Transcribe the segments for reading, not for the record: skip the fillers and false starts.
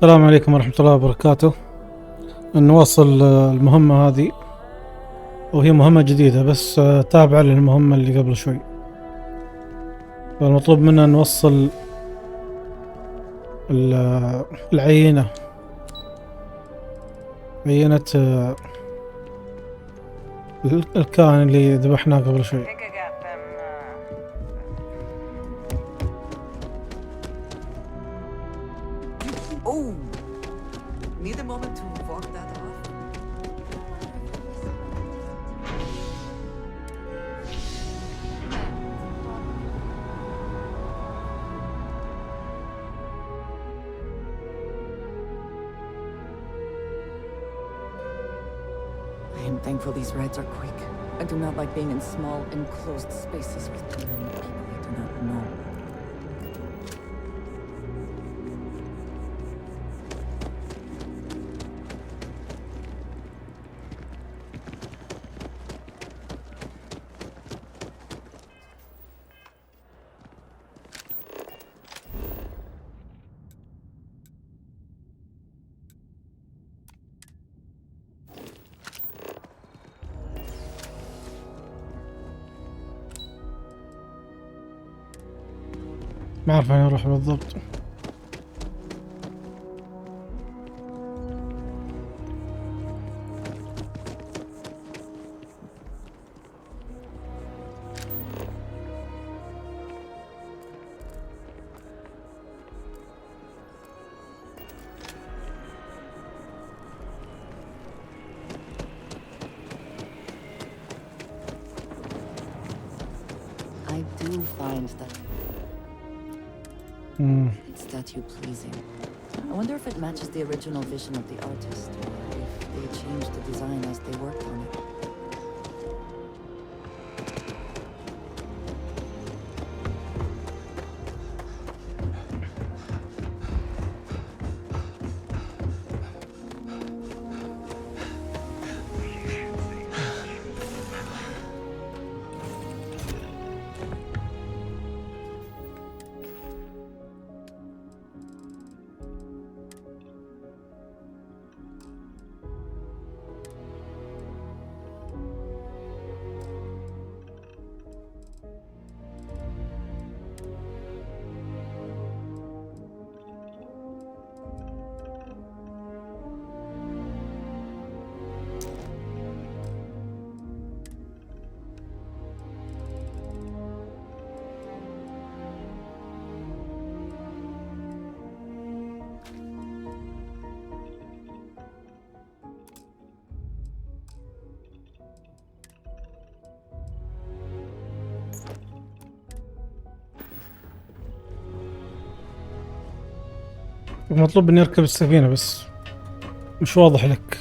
السلام عليكم ورحمة الله وبركاته. نواصل المهمة هذه، وهي مهمة جديدة بس تابعة للمهمة اللي قبل شوي. فالمطلوب منا نوصل العينة، عينة الكائن اللي ذبحناه قبل شوي. I'm thankful these rides are quick. I do not like being in small, enclosed spaces with too many people I do not know. ما أعرف أنا أروح بالضبط. I do find that statue pleasing. I wonder if it matches the original vision of the artist, or if they changed the design as they worked on it. مطلوب إني أركب السفينة بس مش واضح لك.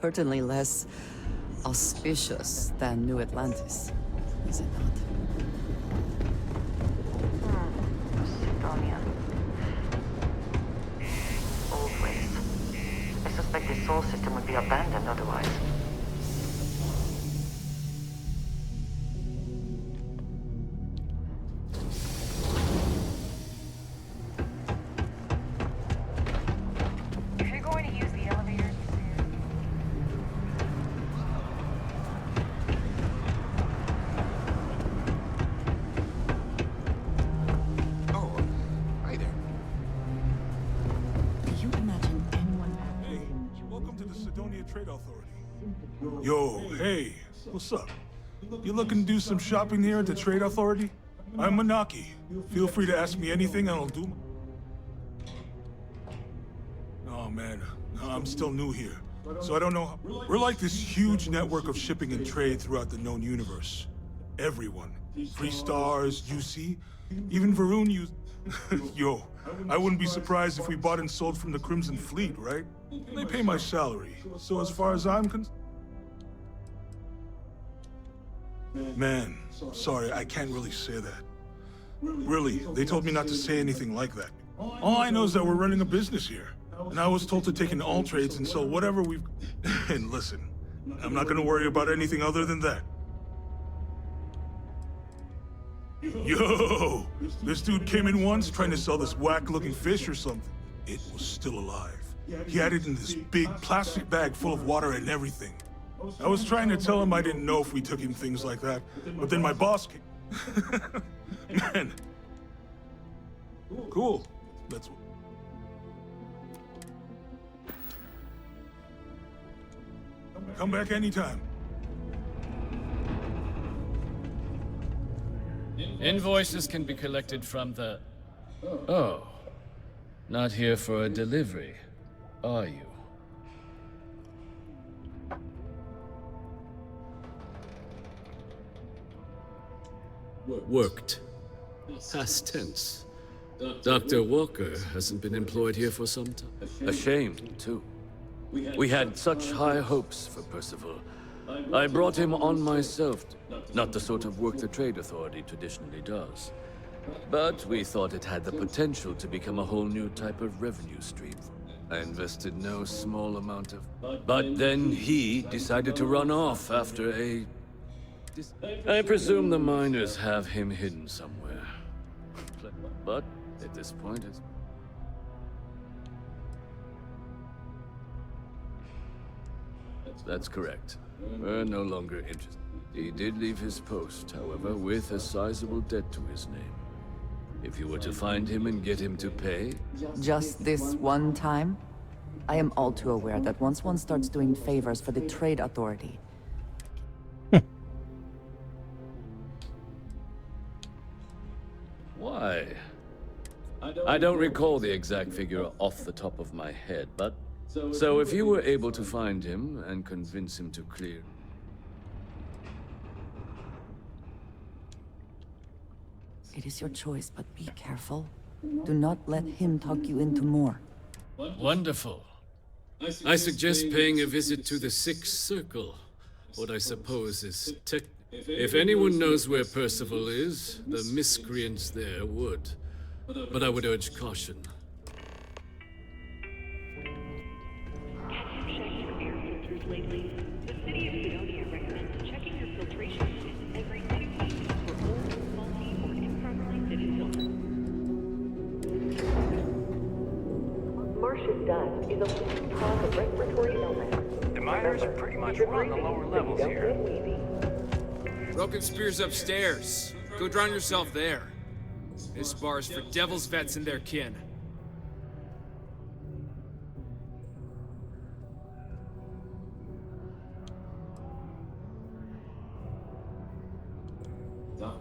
Certainly less auspicious than New Atlantis, is it not? Old ways. I suspect his soul system would be abandoned otherwise. If you're going to use the elevators, Oh, hi there. Do you imagine anyone Hey, welcome to the Sidonia Trade Authority. Yo, hey, what's up? You looking to do some shopping here at the Trade Authority? I'm Manaki. Feel free to ask me anything and I'll do. Oh man, I'm still new here, so I don't know. We're like this huge network of shipping and trade throughout the known universe. Everyone. Free Stars, UC, even Varun used. Yo, I wouldn't be surprised if we bought and sold from the Crimson Fleet, right? They pay my salary, so as far as I'm concerned. Man, sorry, I can't really say that. Really, they told me not to say anything like that. All I know is that we're running a business here, and I was told to take in all trades and sell whatever we've... And listen, I'm not gonna worry about anything other than that. Yo! This dude came in once trying to sell this whack-looking fish or something. It was still alive. He had it in this big plastic bag full of water and everything. I was trying to tell him I didn't know if we took in things like that, but then my boss came. Man. Cool. That's... Come back anytime. Invoices can be collected from the... Oh. Not here for a delivery, are you? Worked. Past tense. Dr. Walker hasn't been employed here for some time. A shame, too. We had such high hopes for Percival. I brought him on myself. Not the sort of work the Trade Authority traditionally does. But we thought it had the potential to become a whole new type of revenue stream. I invested no small amount of... But then he decided to run off after a... I presume the miners have him hidden somewhere. But at this point, it's... That's correct. We're no longer interested. He did leave his post, however, with a sizable debt to his name. If you were to find him and get him to pay... Just this one time? I am all too aware that once one starts doing favors for the Trade Authority... Why? I don't recall the exact figure off the top of my head, but... So if you were able to find him and convince him to clear... It is your choice, but be careful. Do not let him talk you into more. Wonderful. I suggest paying a visit to the Sixth Circle. What I suppose is tech... If anyone knows where Percival is, the miscreants there would. But I would urge caution. lately, the city of Dionia recommends checking your filtration unit every 2 weeks for old, faulty, or improperly fitted filters. Martian dust is a leading cause of respiratory illness. The miners pretty much run the lower levels here. Broken Spear's upstairs. Go drown yourself there. This bar's for devil's vets and their kin.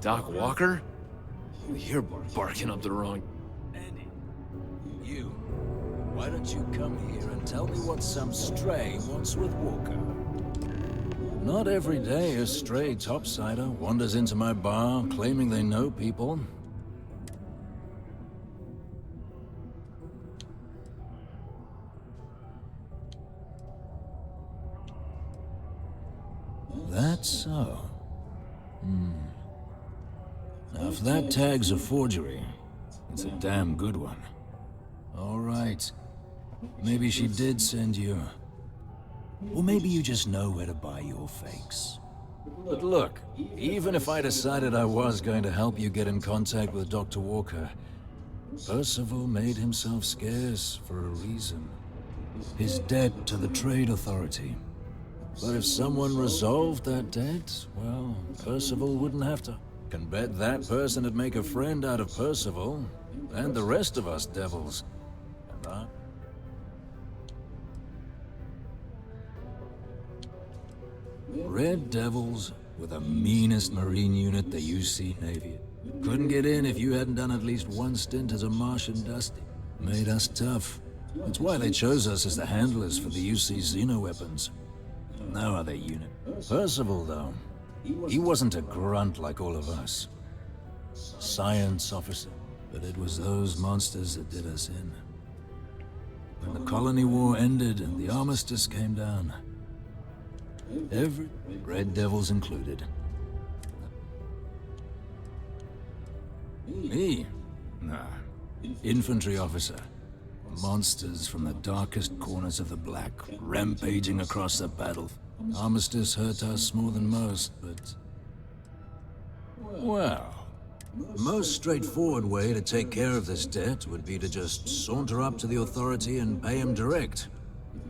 Doc Walker? You're barking up the wrong... Andy, you. Why don't you come here and tell me what some stray wants with Walker? Not every day a stray topsider wanders into my bar claiming they know people. That's so. Now, if that tag's a forgery, it's a damn good one. All right. Maybe she did send you Or maybe you just know where to buy your fakes. But look, even if I decided I was going to help you get in contact with Dr. Walker, Percival made himself scarce for a reason. His debt to the Trade Authority. But if someone resolved that debt, well, Percival wouldn't have to. Can bet that person would make a friend out of Percival, and the rest of us devils. And I... Red Devils were the meanest Marine unit the UC Navy. Couldn't get in if you hadn't done at least one stint as a Martian Dusty. Made us tough. That's why they chose us as the handlers for the UC Xeno-weapons. No other unit. Percival, though, he wasn't a grunt like all of us. Science officer. But it was those monsters that did us in. When the colony war ended and the armistice came down, every Red Devils included. Me? Nah. Infantry officer. Monsters from the darkest corners of the Black, rampaging across the battle. Armistice hurt us more than most, but... well... the most straightforward way to take care of this debt would be to just saunter up to the Authority and pay him direct.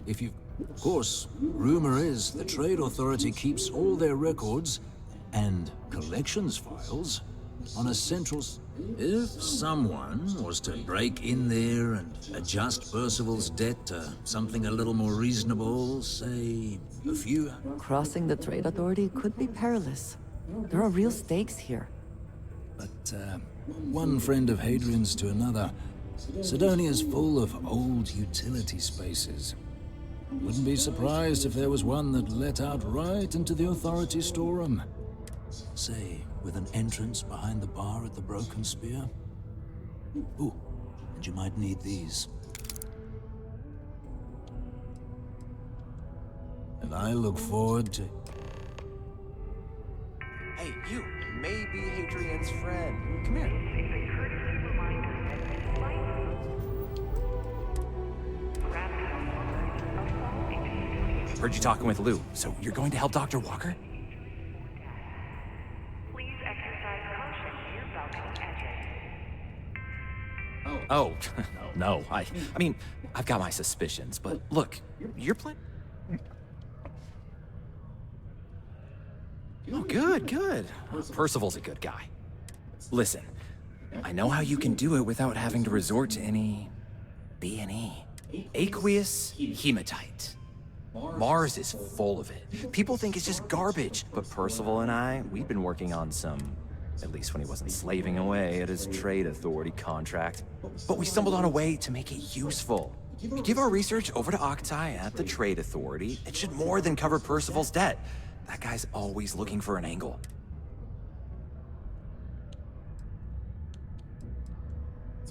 If you... Of course, rumor is the Trade Authority keeps all their records and collections files on a central... If someone was to break in there and adjust Percival's debt to something a little more reasonable, say, a few... Crossing the Trade Authority could be perilous. There are real stakes here. But, one friend of Hadrian's to another, Sidonia's full of old utility spaces. Wouldn't be surprised if there was one that let out right into the Authority storeroom. Say, with an entrance behind the bar at the Broken Spear. Ooh, and you might need these. And I look forward to... Hey, you may be Hadrian's friend. Come here. Heard you talking with Lou, so you're going to help Dr. Walker? Please exercise caution near balcony edges. Oh, no. I mean, I've got my suspicions, but look, you're playing... Oh, good. Percival's a good guy. Listen, I know how you can do it without having to resort to any... B&E. Aqueous hematite. Mars is full of it. People think it's just garbage, but Percival and I, we've been working on some, at least when he wasn't slaving away at his Trade Authority contract. But we stumbled on a way to make it useful. Give our research over to Octai at the Trade Authority. It should more than cover Percival's debt. That guy's always looking for an angle.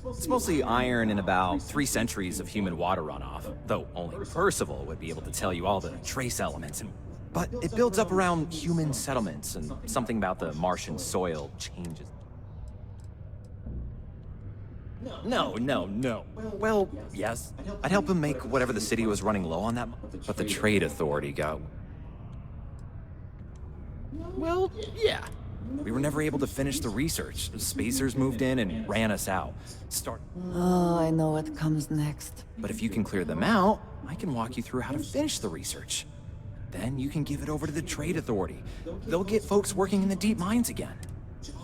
It's mostly iron and about 3 centuries of human water runoff, though only Percival would be able to tell you all the trace elements. But it builds up around human settlements, and something about the Martian soil changes. No. Well, yes, I'd help him make whatever the city was running low on that, but the Trade Authority got... well, yeah. We were never able to finish the research. Spacers moved in and ran us out. Oh, I know what comes next. But if you can clear them out, I can walk you through how to finish the research. Then you can give it over to the Trade Authority. They'll get folks working in the deep mines again.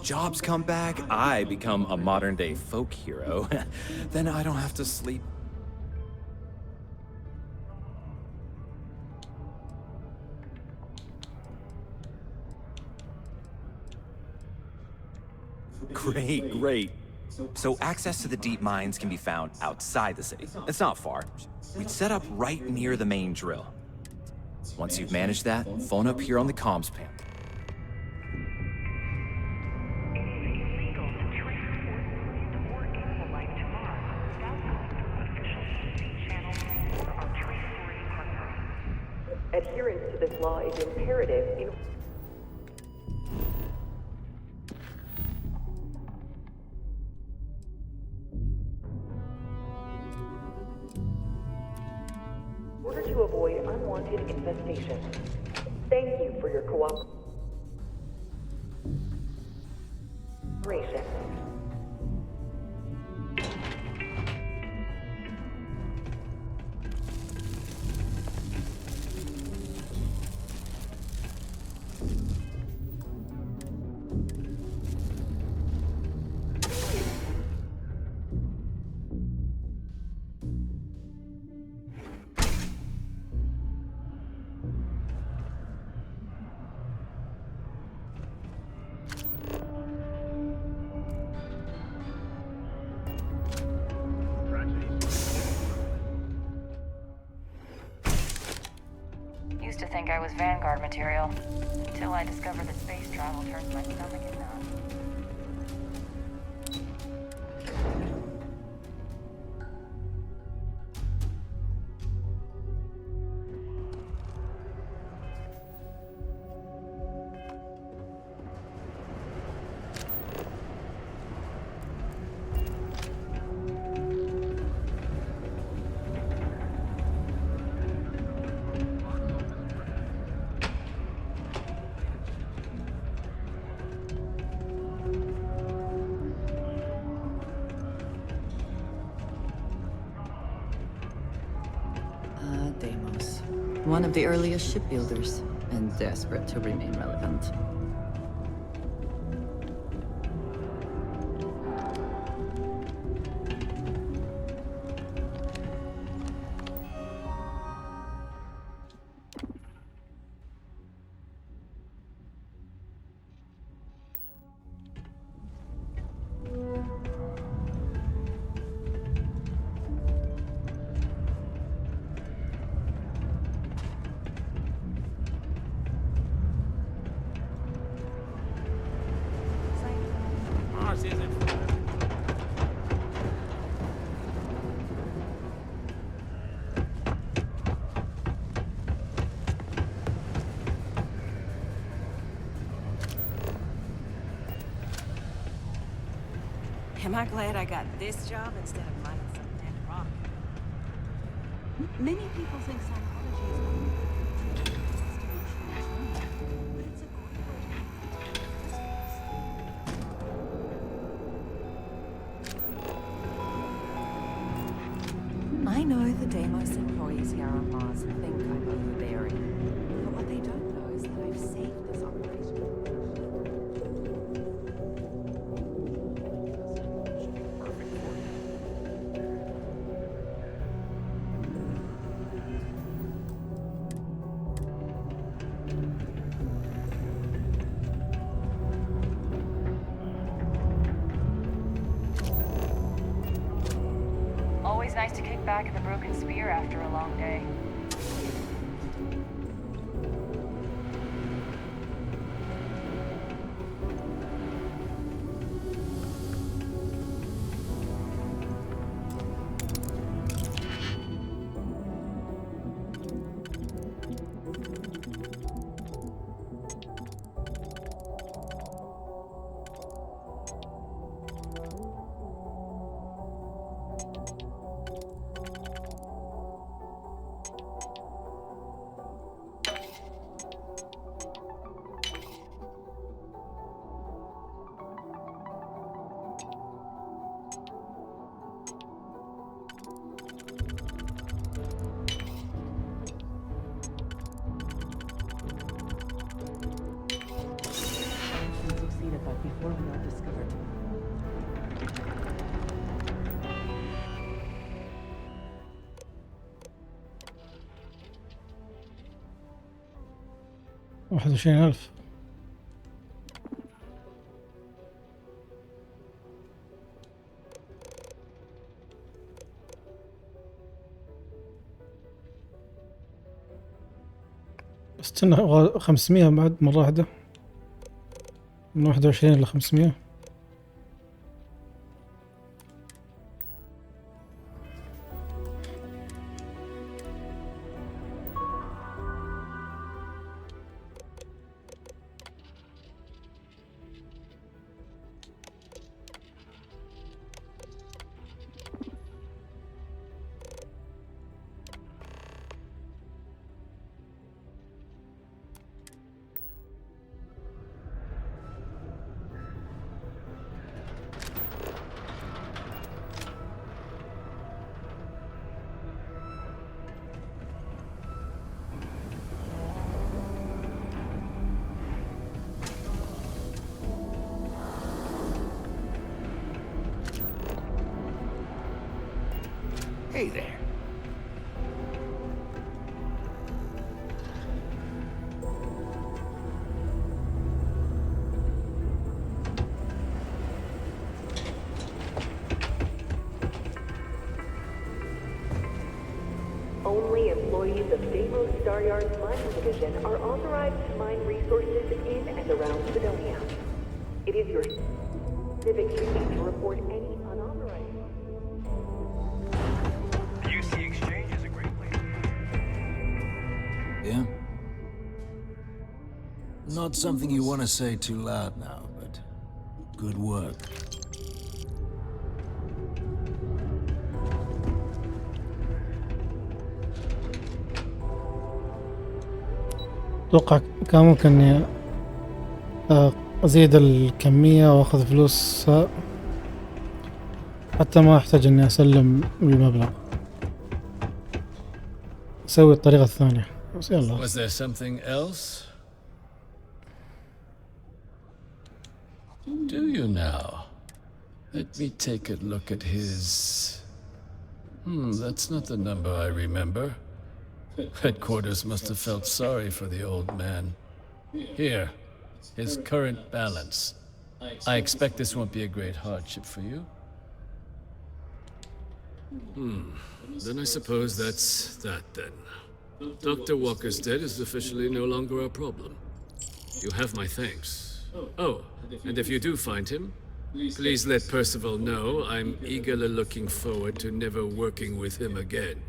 Jobs come back, I become a modern-day folk hero. Then I don't have to sleep. Great. So access to the deep mines can be found outside the city. It's not far. We'd set up right near the main drill. Once you've managed that, phone up here on the comms panel. It is illegal to transport or animal life to Mars without going through official sea channels or our Trade Authority partners. Adherence to this law is imperative in order to avoid unwanted infestation. Thank you for your cooperation. Used to think I was Vanguard material, until I discovered that space travel turns my stomach in knots. Deimos. One of the earliest shipbuilders, and desperate to remain relevant. Am I glad I got this job instead of mining some dead rock? Many people think psychology is only good for emotional trauma, but it's a I know the Deimos employees here on Mars think I'm overbearing, but what they don't know is that I've saved this operation. Always nice to kick back at the broken spear after a long day. Succeeded, but before we are discovered. واحد وعشرين ألف. استنى 500 بعد مرة واحدة، من 21 إلى 500. Hey there. Only employees of Deimos Staryard's mining division are authorized to mine resources in and around Sidonia. It is your civic duty to report any unauthorized. The UC exchange is a great place. Yeah? Not something you want to say too loud now, but good work. أتوقع كان ممكن إني أزيد الكمية وأخذ فلوس حتى ما أحتاج إني أسلم المبلغ. أسوي الطريقة الثانية بس يلا. Was there something else? Do you now? Let me take a look at his... that's not the number I remember. Headquarters must have felt sorry for the old man. Here, his current balance. I expect this won't be a great hardship for you. Then I suppose that's that then. Dr. Walker's death is officially no longer a problem. You have my thanks. Oh, and if you do find him, please let Percival know I'm eagerly looking forward to never working with him again.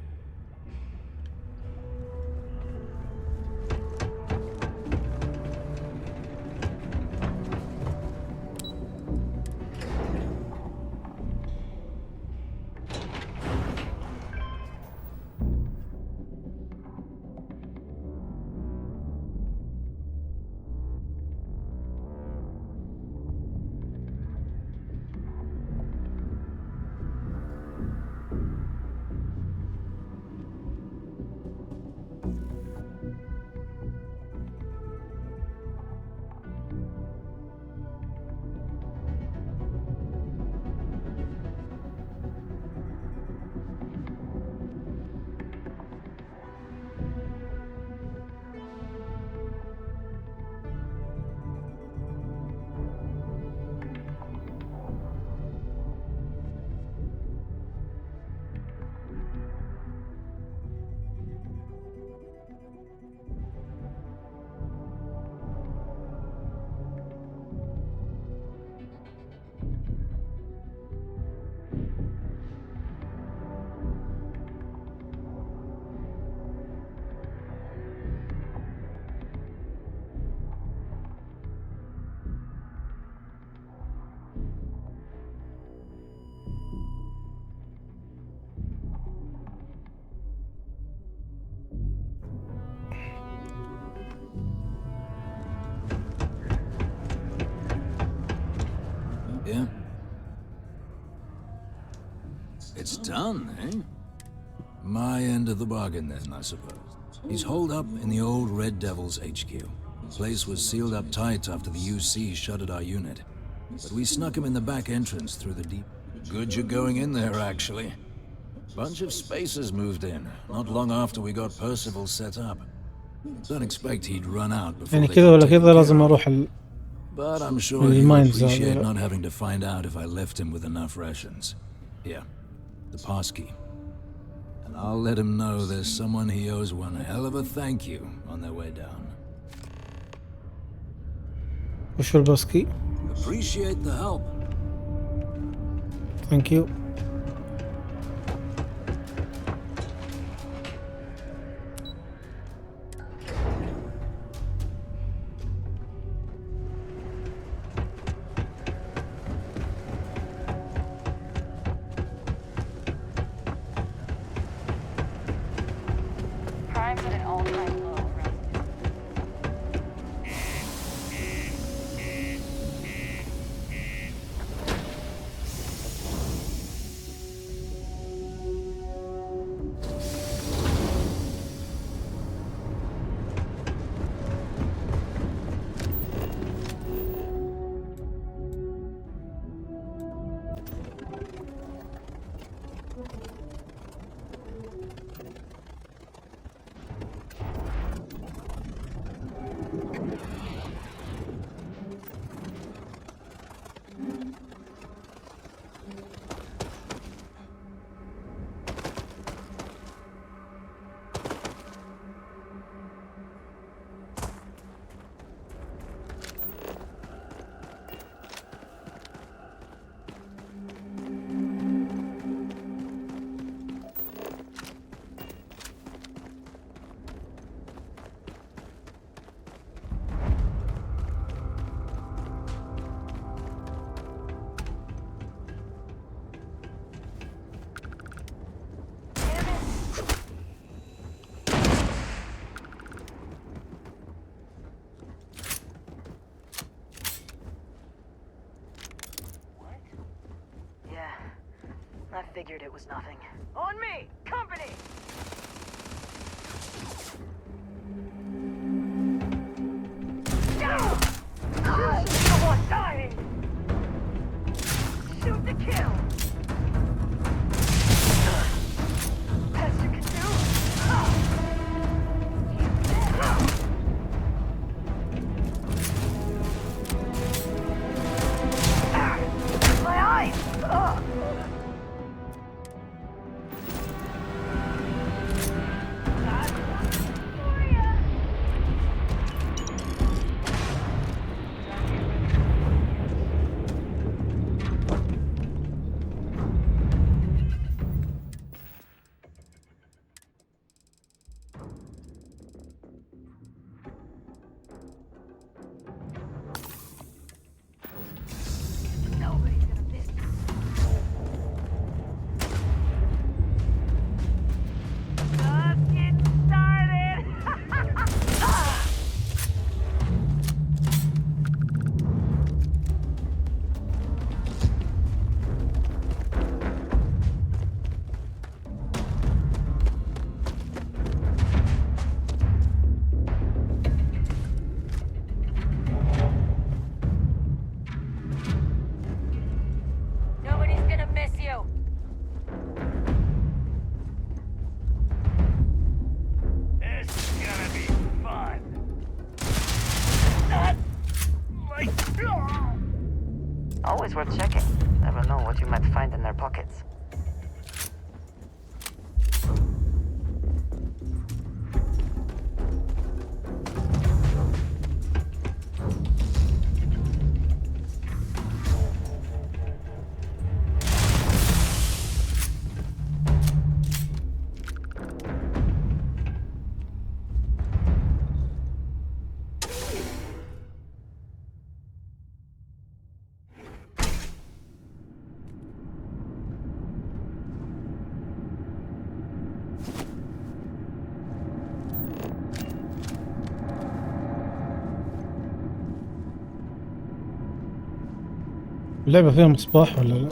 Yeah? It's done, eh? My end of the bargain then, I suppose. He's holed up in the old Red Devil's HQ. The place was sealed up tight after the UC shuttered our unit. But we snuck him in the back entrance through the deep... Good you're going in there, actually. Bunch of spacers moved in, not long after we got Percival set up. Don't expect he'd run out before يعني they كذا could ولا take كذا him لازم care of. أروح But I'm sure he'll appreciate not having to find out if I left him with enough rations. Here, the pass key. And I'll let him know there's someone he owes one hell of a thank you on their way down. وش الباسكي؟ Appreciate the help. Thank you. Crime's at an all-time low around Figured it was nothing. On me! Company! No one dying! Shoot to kill! Best you can do? My eyes! Always worth checking. Never know what you might find in their pockets. اللعبة فيها مصباح ولا لا؟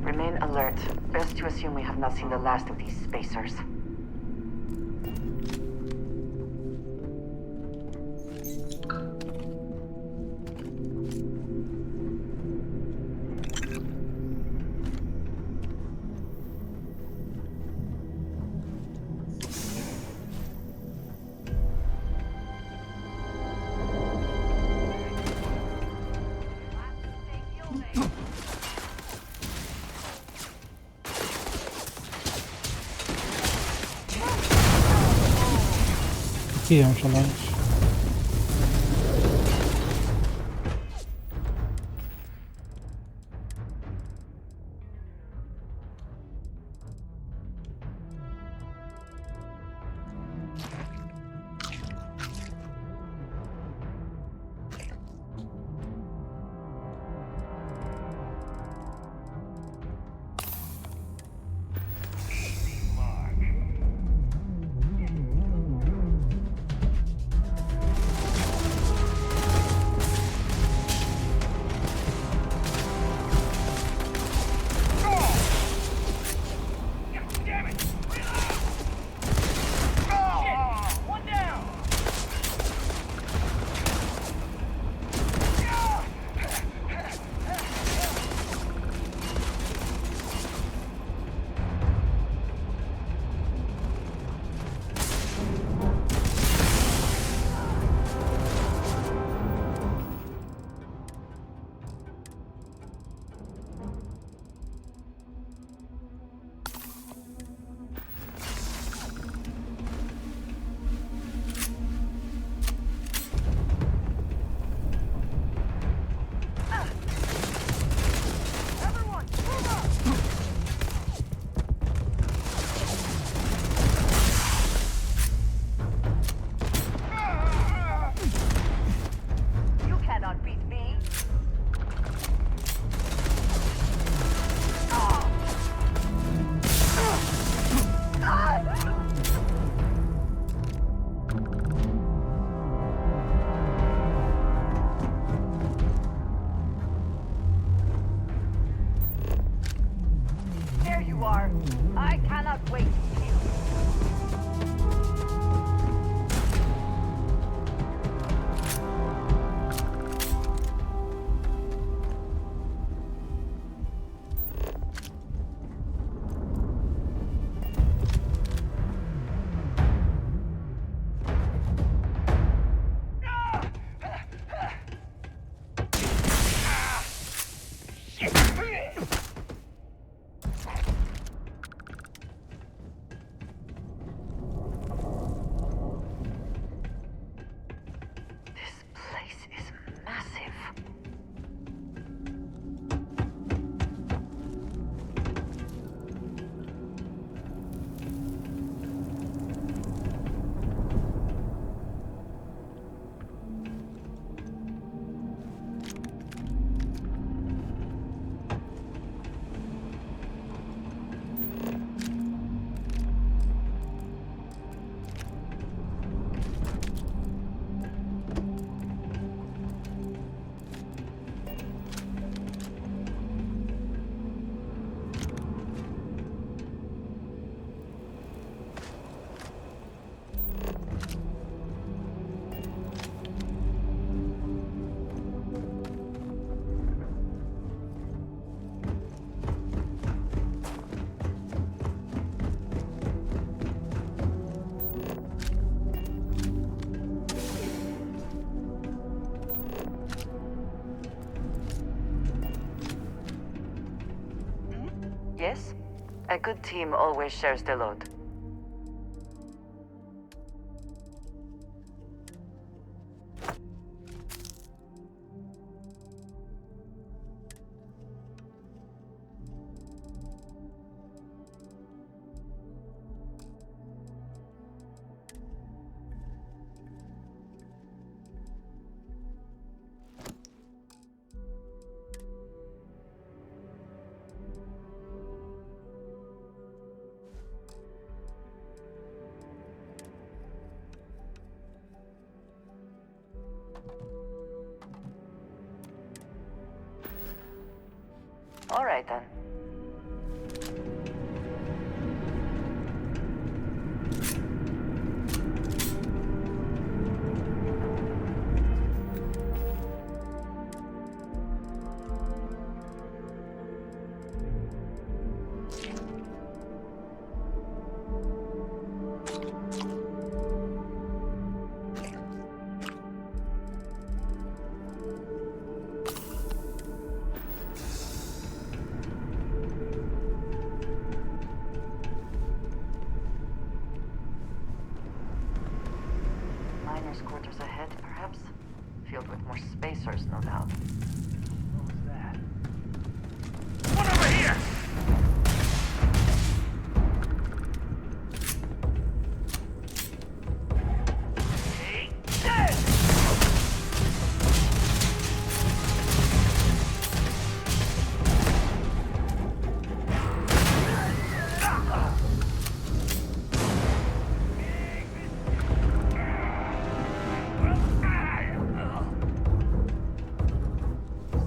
Remain alert. Best to assume we have not seen the last of these spacers. فيها ما شاء الله. Yes? A good team always shares the load. All right then. Miners' quarters ahead, perhaps? Filled with more spacers, no doubt. What was that? One over here!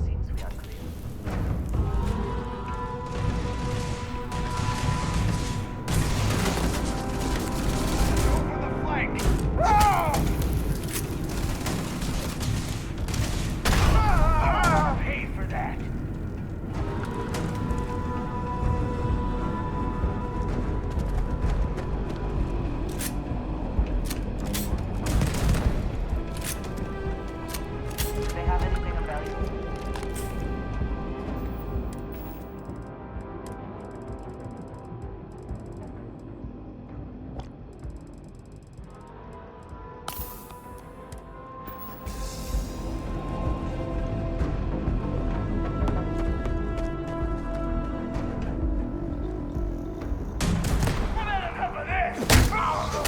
Seems we are clear. Over the flank! Oh! Pay for that! Do they have anything of value? I've had enough of this! Oh!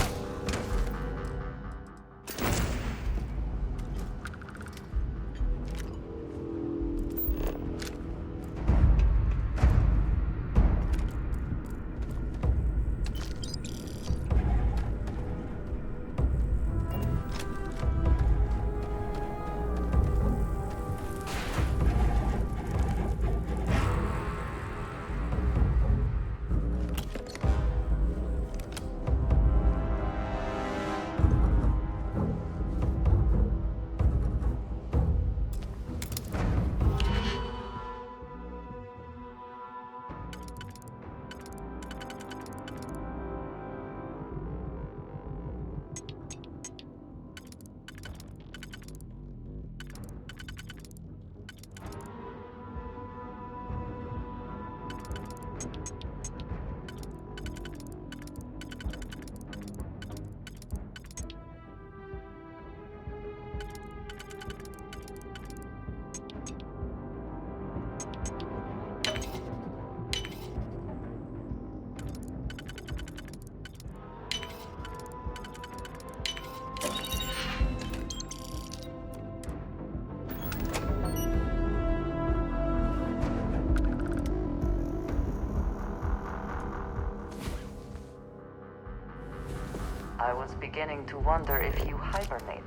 I was beginning to wonder if you hibernate.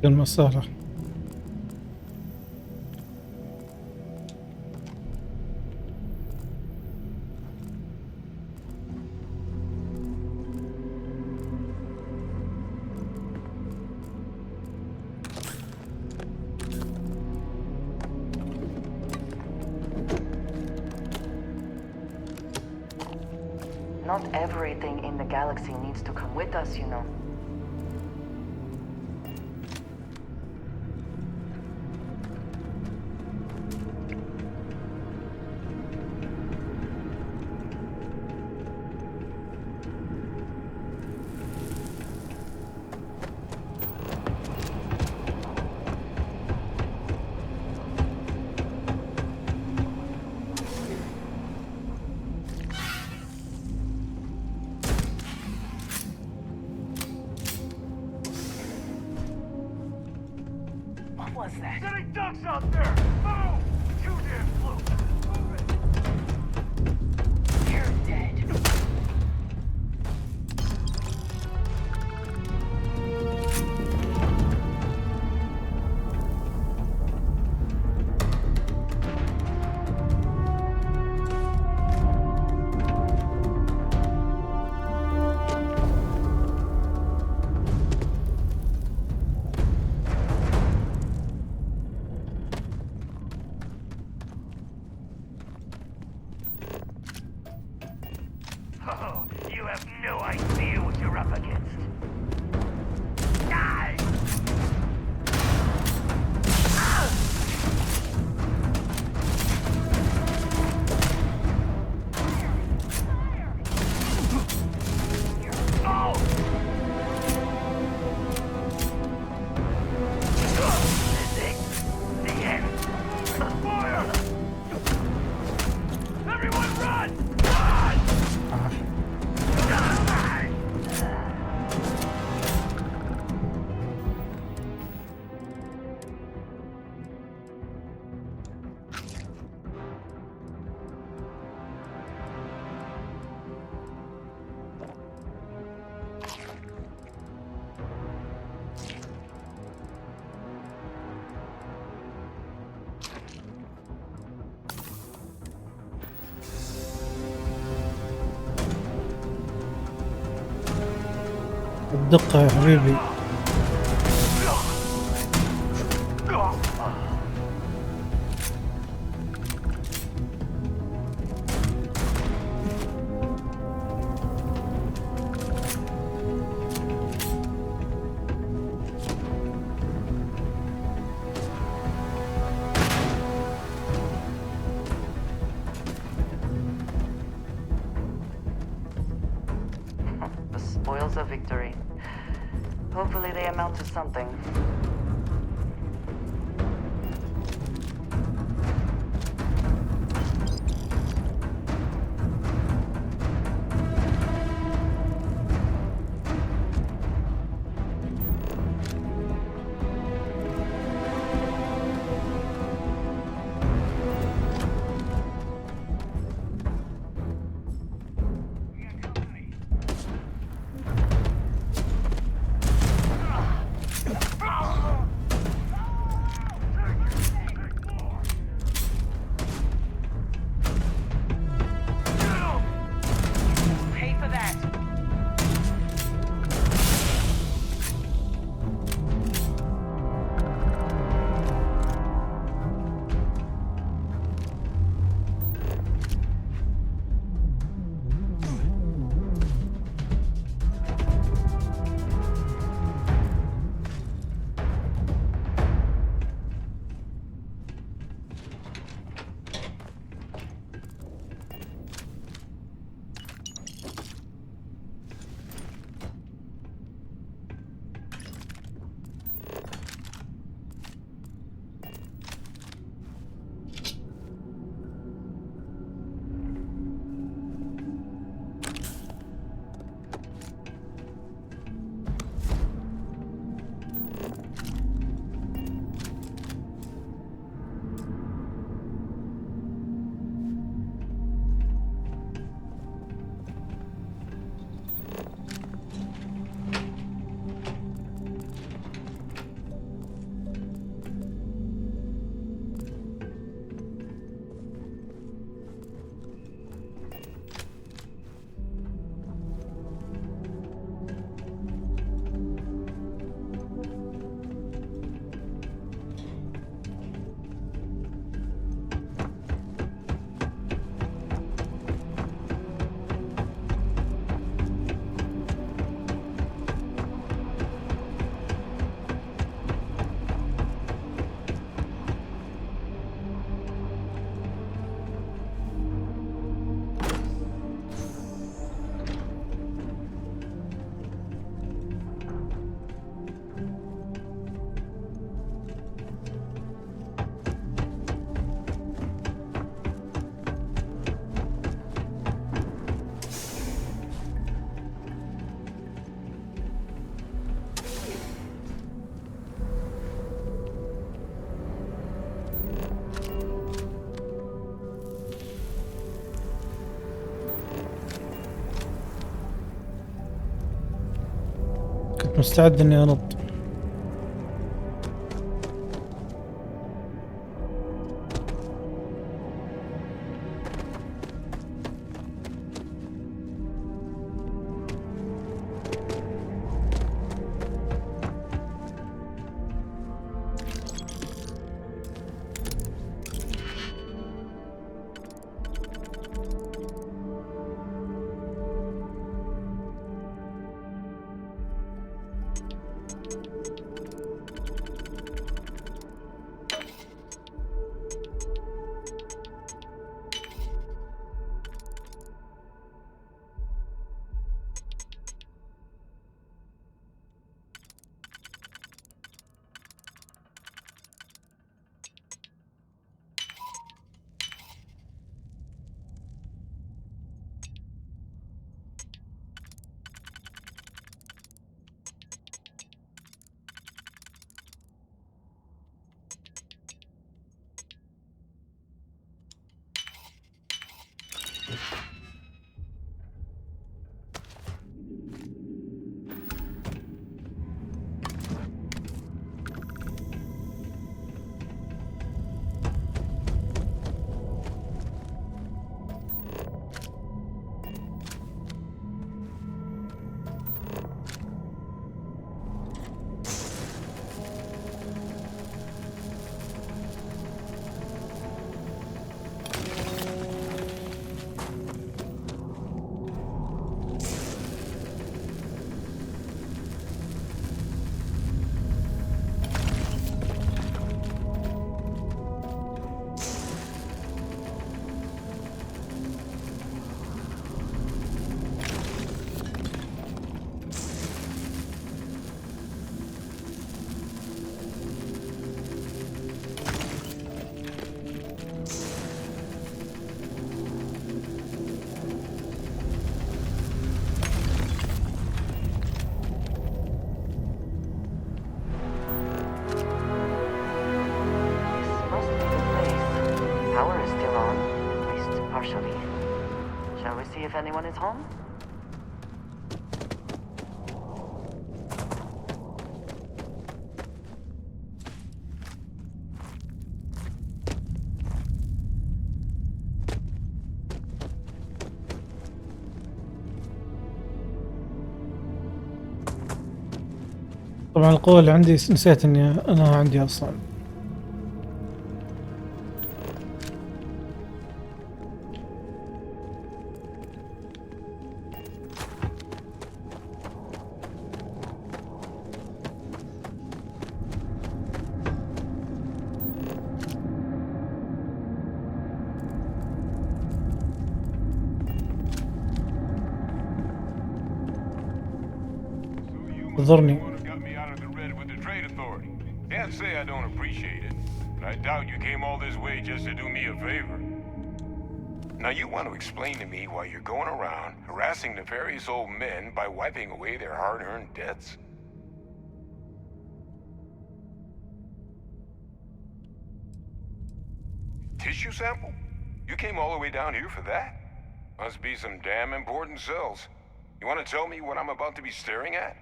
المسارة. Not everything in the galaxy needs to come with us, you know. What was that? Getting ducks out there! Move! Too damn close! Move it! You're dead. Oh, you have no idea what you're up against. Die! Oh! This is the end. Fire! Everyone run! Run! الدقة يا حبيبي. The spoils of victory. Hopefully they amount to something. مستعد إني أنط. If anyone is home? طبعا القوة اللي عندي نسيت اني انا عندي اصلا. انظرني. Can't say I don't appreciate it, but I doubt you came all this way just to do me a favor. Now you want to explain to me why you're going around harassing nefarious old men by wiping away their hard-earned debts? Tissue sample? You came all the way down here for that? Must be some damn important cells. You want to tell me what I'm about to be staring at?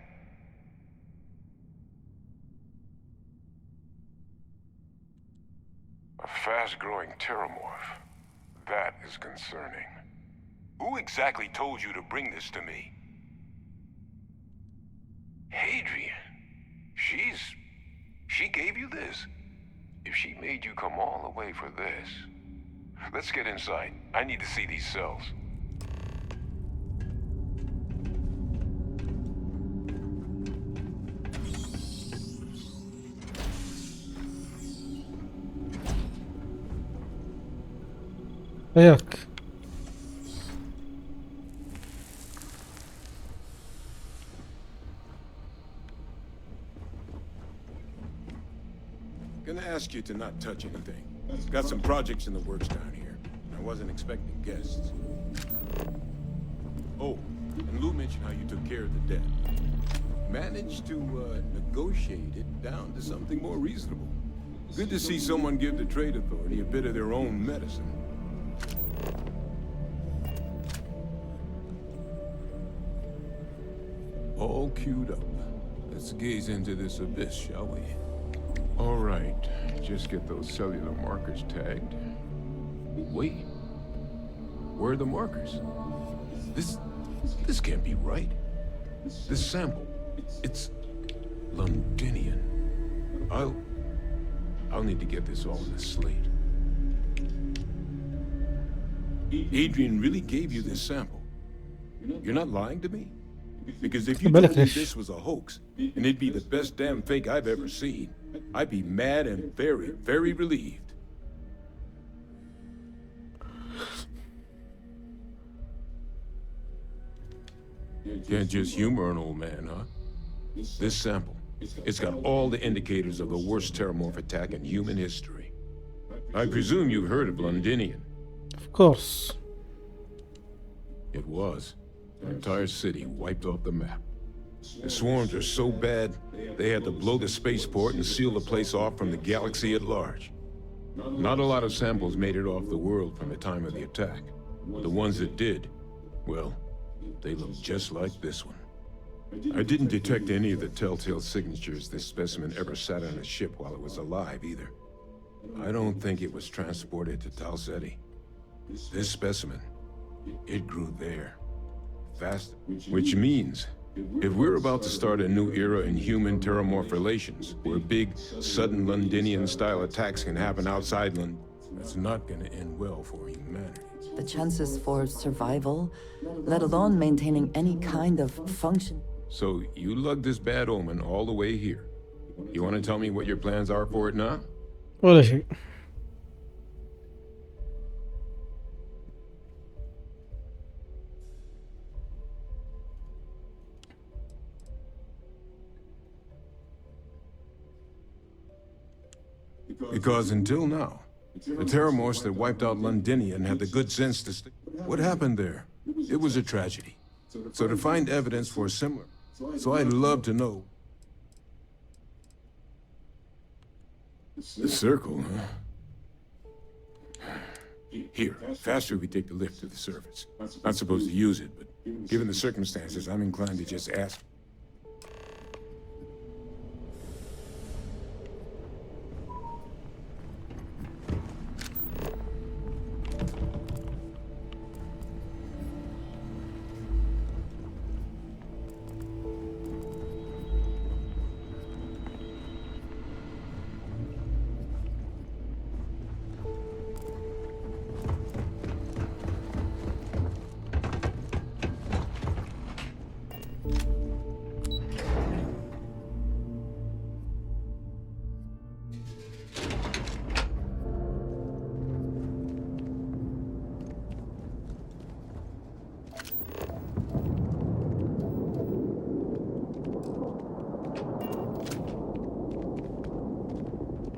A fast-growing pteromorph. That is concerning. Who exactly told you to bring this to me? Hadrian. She gave you this? If she made you come all the way for this... Let's get inside. I need to see these cells. حياك. Gonna ask you to not touch anything. Got some projects in the works down here. I wasn't expecting guests. Oh, and Lou mentioned how you took care of the debt. Managed to negotiate it down to something more reasonable. Good to see someone give the trade authority a bit of their own medicine. All queued up. Let's gaze into this abyss, shall we? All right, just get those cellular markers tagged. Wait, where are the markers? This can't be right. This sample, it's Londinian. I'll need to get this all in a slate. Adrian really gave you this sample. You're not lying to me? Because if you told me this was a hoax, and it'd be the best damn fake I've ever seen, I'd be mad and very, very relieved. Can't just humor an old man, huh? This sample, it's got all the indicators of the worst terramorph attack in human history. I presume you've heard of Londinian. Of course. It was. The entire city wiped off the map. The swarms are so bad, they had to blow the spaceport and seal the place off from the galaxy at large. Not a lot of samples made it off the world from the time of the attack. The ones that did, well, they look just like this one. I didn't detect any of the telltale signatures this specimen ever sat on a ship while it was alive, either. I don't think it was transported to Tal Ceti. This specimen, it grew there. Fast, which means if we're about to start a new era in human terramorph relations, where big, sudden Londinian-style attacks can happen outside London, that's not going to end well for humanity. The chances for survival, let alone maintaining any kind of function. So you lugged this bad omen all the way here. You want to tell me what your plans are for it now? ولا شيء. Because until now, the terramorphs that wiped out Londinian had the good sense to stick. What happened there? It was a tragedy. So to find evidence for a similar... So I'd love to know... The circle, huh? Here, faster we take the lift to the surface. Not supposed to use it, but given the circumstances, I'm inclined to just ask.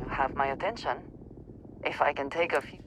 Have my attention. If I can take a few...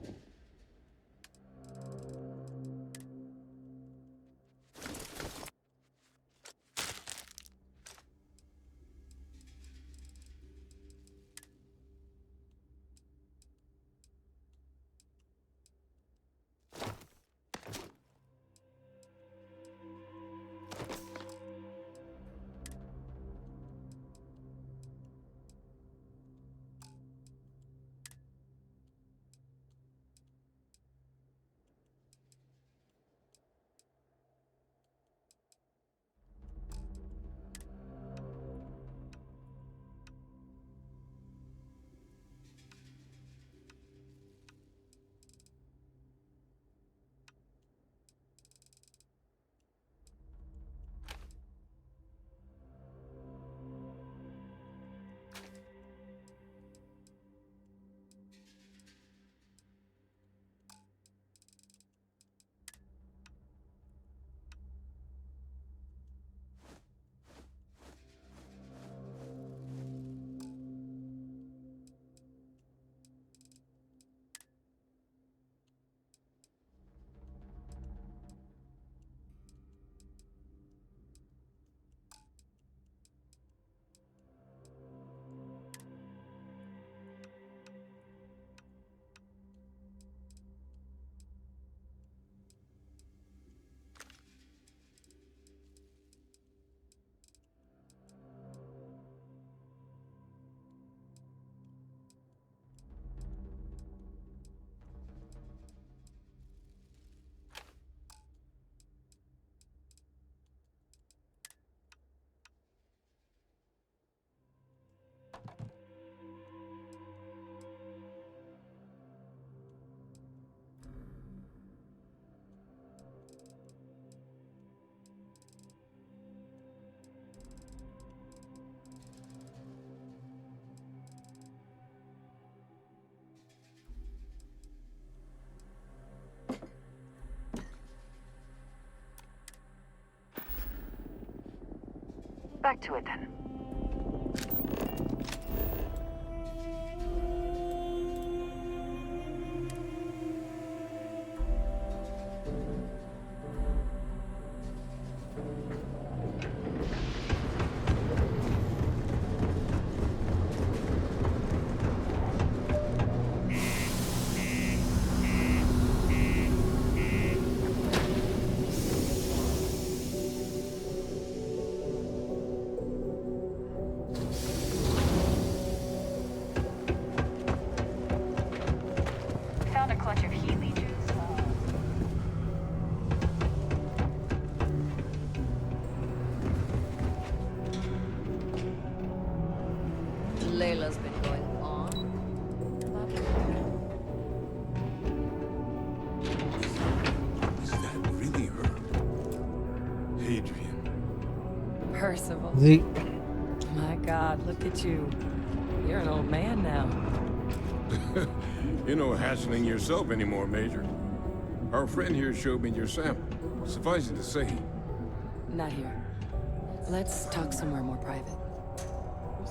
back to it then. Found a clutch of heat leeches. Layla's been going on. Is that really her? Hadrian. Percival. ذي My God, look at you. You're an old man now. You're no hassling yourself anymore, Major. Our friend here showed me your sample. Suffice it to say, Not here. Let's talk somewhere more private.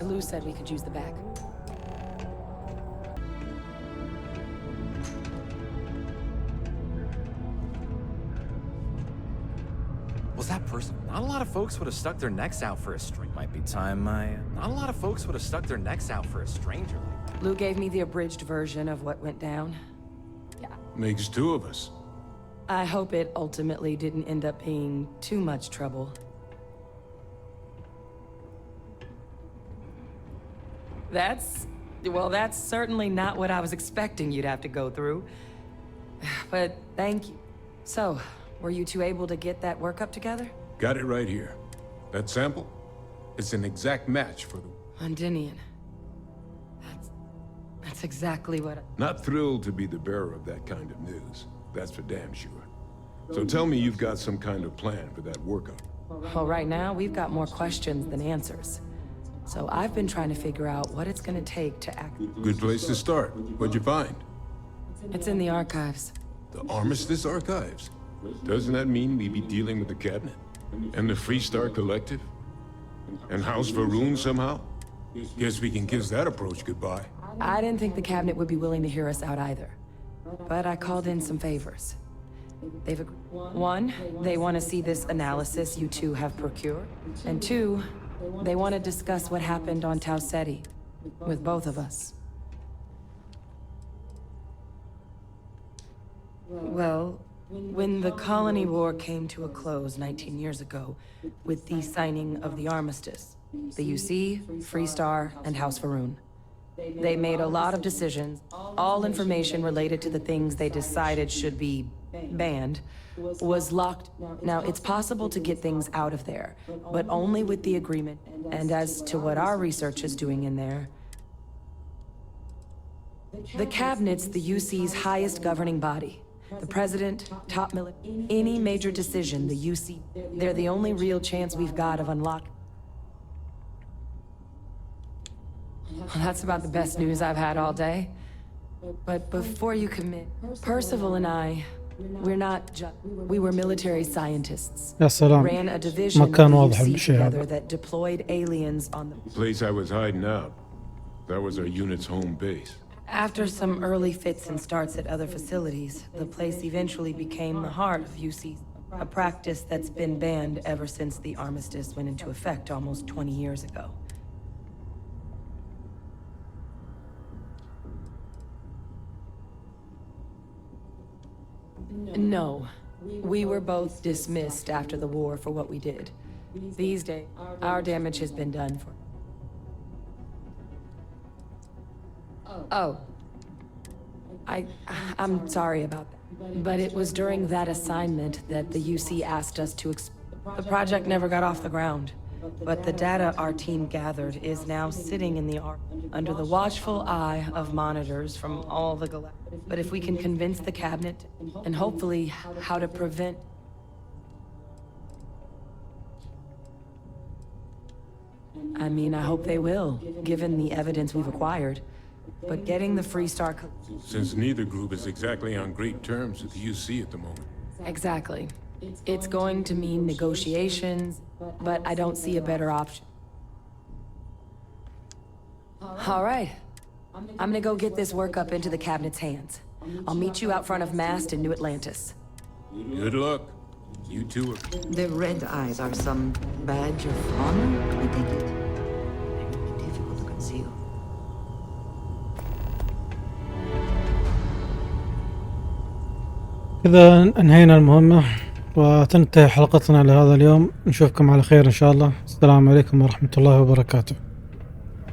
Lou said we could use the back. Was that person? Not a lot of folks would have stuck their necks out for a stranger. Might be time I... Not a lot of folks would have stuck their necks out for a stranger. Lou gave me the abridged version of what went down. Yeah. makes two of us. I hope it ultimately didn't end up being too much trouble. Well, that's certainly not what I was expecting you'd have to go through. But thank you. So, were you two able to get that workup together? Got it right here. That sample? It's an exact match for the... Dinian. That's exactly what Not thrilled to be the bearer of that kind of news. That's for damn sure. So tell me you've got some kind of plan for that workup. Well, right now, we've got more questions than answers. So I've been trying to figure out what it's gonna take to act. Good place to start. What'd you find? It's in the archives. The Armistice Archives? Doesn't that mean we be dealing with the cabinet? And the Freestar Collective? And House Varun somehow? Guess we can kiss that approach goodbye. I didn't think the cabinet would be willing to hear us out either. But I called in some favors. They've agreed. One, they want to see this analysis you two have procured. And two, they want to discuss what happened on Tau Ceti with both of us. Well, when the colony war came to a close 19 years ago, with the signing of the armistice, the UC, Freestar, and House Varun, they made a lot of decisions. All information related to the things they decided should be banned was locked. Now, it's possible to get things out of there, but only with the agreement. And as to what our research is doing in there, the cabinet's the UC's highest governing body. The president, top military, any major decision, the UC, they're the only real chance we've got of unlocking. Well, that's about the best news I've had all day. But before you commit, Percival and I, we were military scientists. يا سلام Ran a division ما كان of واضح the UC بالشيء together هذا. that deployed aliens on the... Place I was hiding out. That was our unit's home base. After some early fits and starts at other facilities, the place eventually became the heart of UC, a practice that's been banned ever since the armistice went into effect almost 20 years ago. No, we were both dismissed after the war for what we did. These days, our damage has been done for. Oh. I'm sorry about that. But it was during that assignment that the UC asked us to the project never got off the ground. But the data our team gathered is now sitting in the under the watchful eye of monitors from all the galactic. But if we can convince the cabinet, and hopefully how to prevent... I mean, I hope they will, given the evidence we've acquired. But getting the Freestar... Since neither group is exactly on great terms with the UC at the moment. Exactly. It's going to mean negotiations, but I don't see a better option. All right. I'm gonna go get this work up into the cabinet's hands. I'll meet you out front of Mast in New Atlantis. Good luck. You two are... The red eyes are some badge of honor, I take it. They would be difficult to conceal. كذا انهينا المهمة وتنتهي حلقتنا لهذا اليوم. نشوفكم على خير إن شاء الله. السلام عليكم ورحمة الله وبركاته.